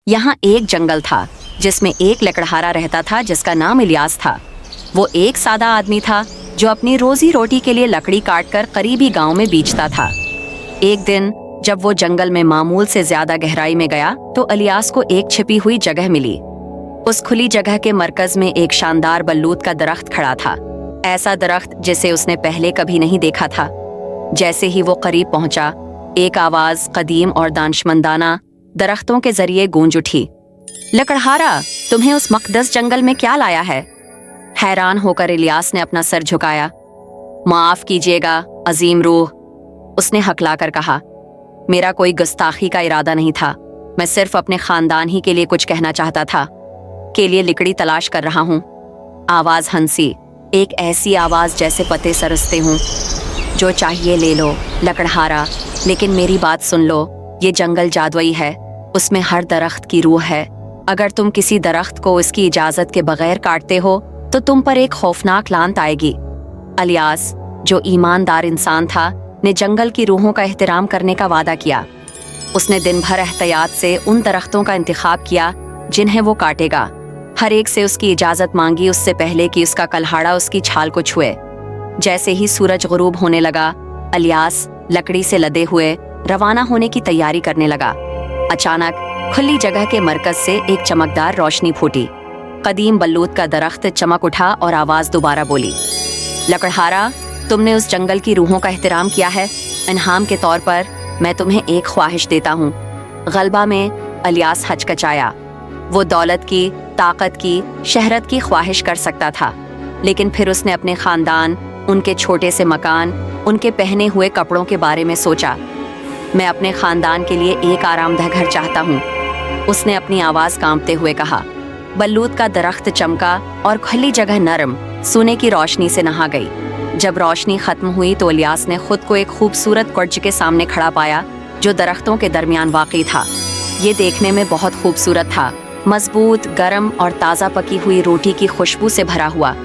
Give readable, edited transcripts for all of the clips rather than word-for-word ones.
यहाँ एक जंगल था जिसमें एक लकड़हारा रहता था जिसका नाम इलियास था। वो एक सादा आदमी था जो अपनी रोजी रोटी के लिए लकड़ी काटकर करीबी गांव में बेचता था। एक दिन जब वो जंगल में मामूल से ज्यादा गहराई में गया तो इलियास को एक छिपी हुई जगह मिली। उस खुली जगह के मरकज में एक शानदार बल्लूत का दरख्त खड़ा था, ऐसा दरख्त जिसे उसने पहले कभी नहीं देखा था। जैसे ही वो करीब पहुंचा, एक आवाज कदीम और दानिशमंदाना दरख्तों के जरिए गूंज उठी। लकड़हारा, तुम्हें उस मकदस जंगल में क्या लाया है? हैरान होकर इलियास ने अपना सर झुकाया। माफ कीजिएगा अजीम रूह, उसने हकलाकर कहा। मेरा कोई गुस्ताखी का इरादा नहीं था, मैं सिर्फ अपने खानदान ही के लिए कुछ कहना चाहता था। के लिए लकड़ी तलाश कर रहा हूँ। आवाज हंसी, एक ऐसी आवाज जैसे पते सरसते हूँ। जो चाहिए ले लो लकड़हारा, लेकिन मेरी बात सुन लो, ये जंगल जादुई है, उसमें हर दरख्त की रूह है। अगर तुम किसी दरख्त को इसकी इजाजत के बगैर काटते हो तो तुम पर एक खौफनाक लानत आएगी। इलियास, जो ईमानदार इंसान था, ने जंगल की रूहों का एहतराम करने का वादा किया। उसने दिन भर एहतियात से उन दरख्तों का इंतखाब किया जिन्हें वो काटेगा। हर एक से उसकी इजाजत मांगी उससे पहले कि उसका कल्हाड़ा उसकी छाल को छुए। जैसे ही सूरज गुरूब होने लगा, इलियास लकड़ी से लदे हुए रवाना होने की तैयारी करने लगा। अचानक खुली जगह के मरकज से एक चमकदार रोशनी फूटी। कदीम बल्लूत का दरख्त चमक उठा और आवाज दोबारा बोली, लकड़हारा, तुमने उस जंगल की रूहों का एहतराम किया है। इनाम के तौर पर मैं तुम्हें एक ख्वाहिश देता हूँ। गलबा में इलियास हचकचाया। वो दौलत की, ताकत की, शहरत की ख्वाहिश कर सकता था, लेकिन फिर उसने अपने खानदान, उनके छोटे से मकान, उनके पहने हुए कपड़ों के बारे में सोचा। मैं अपने खानदान के लिए एक आरामदेह घर चाहता हूँ, उसने अपनी आवाज कांपते हुए कहा। बल्लूत का दरख्त चमका और खुली जगह नरम सोने की रोशनी से नहा गई। जब रोशनी खत्म हुई तो इलियास ने खुद को एक खूबसूरत कुर्ज के सामने खड़ा पाया जो दरख्तों के दरमियान वाक़ई था। ये देखने में बहुत खूबसूरत था, मजबूत, गर्म और ताज़ा पकी हुई रोटी की खुशबू से भरा हुआ।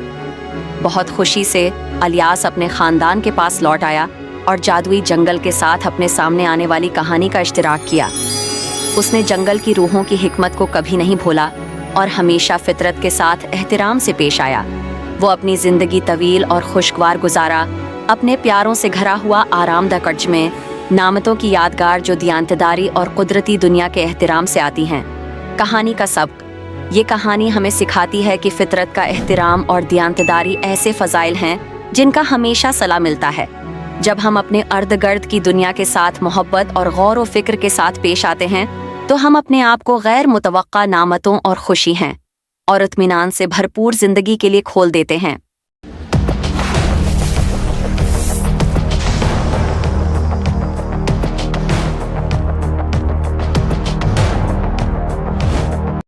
बहुत खुशी से इलियास अपने खानदान के पास लौट आया और जादुई जंगल के साथ अपने सामने आने वाली कहानी का इश्तिराक किया। उसने जंगल की रूहों की हिकमत को कभी नहीं भूला और हमेशा फितरत के साथ एहतराम से पेश आया। वो अपनी जिंदगी तवील और खुशगवार गुजारा, अपने प्यारों से घरा हुआ आरामदा कर्ज में, नामतों की यादगार जो दियांतदारी और कुदरती दुनिया के एहतराम से आती हैं। कहानी का सबक, ये कहानी हमें सिखाती है कि फितरत का एहतराम और दियांतदारी ऐसे फ़ज़ाइल हैं जिनका हमेशा सलाह मिलता है। जब हम अपने अर्द गर्द की दुनिया के साथ मोहब्बत और गौर व फिक्र के साथ पेश आते हैं तो हम अपने आप को गैर मुतवक्का नामतों और खुशी हैं और इत्मीनान से भरपूर जिंदगी के लिए खोल देते हैं।